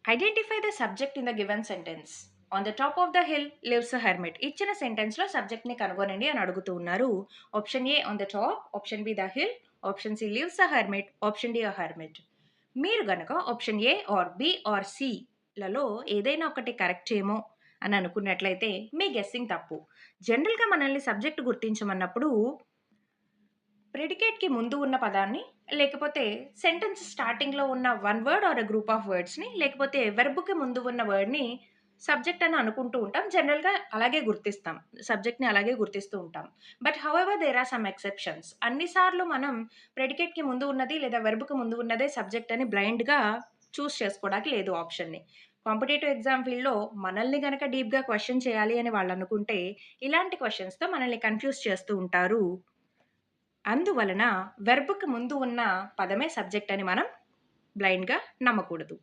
Identify the subject in the given sentence. On the top of the hill lives a hermit. ఇచ్చిన సెంటెన్స్‌లో సబ్జెక్ట్‌ని కనుగొనండి అని అడుగుతూ ఉన్నారు. Option A on the top, option B the hill, option C lives a hermit, option D a hermit. మీరు గనక option A or B or C లలో ఏదైనా ఒకటి కరెక్ట్ ఏమో అని అనుకున్నట్లయితే మీ గెస్సింగ్ తప్పు. జనరల్‌గా మనల్ని సబ్జెక్ట్ గుర్తించమన్నప్పుడు ప్రెడికేట్‌కి ముందు ఉన్న పదాన్ని, లేకపోతే సెంటెన్స్ స్టార్టింగ్‌లో ఉన్న one word or a group of వర్డ్స్‌ని, లేకపోతే వెర్బ్‌కి ముందు ఉన్న వర్డ్‌ని సబ్జెక్ట్ అని అనుకుంటూ ఉంటాం. జనరల్‌గా అలాగే గుర్తిస్తాం. సబ్జెక్ట్‌ని అలాగే గుర్తిస్తూ ఉంటాం. But however there are some exceptions. అన్ని సార్లు మనం ప్రెడికేట్‌కి ముందు ఉన్నది లేదా వెర్బ్‌కి ముందు ఉన్నదే సబ్జెక్ట్ అని బ్లైండ్‌గా చూజ్ చేసుకోవడానికి లేదు ఆప్షన్‌ని. కాంపిటీటివ్ ఎగ్జామ్ ఫీల్డ్‌లో మనల్ని గనక డీప్‌గా క్వెషన్ చేయాలి అని వాళ్ళనుకుంటే, ఇలాంటి క్వెషన్స్‌తో మనల్ని కన్‌ఫ్యూజ్ చేస్తూ ఉంటారు. అందువలన వెర్బ్‌కి ముందు ఉన్న పదమే సబ్జెక్ట్ అని మనం బ్లైండ్‌గా నమ్మకూడదు.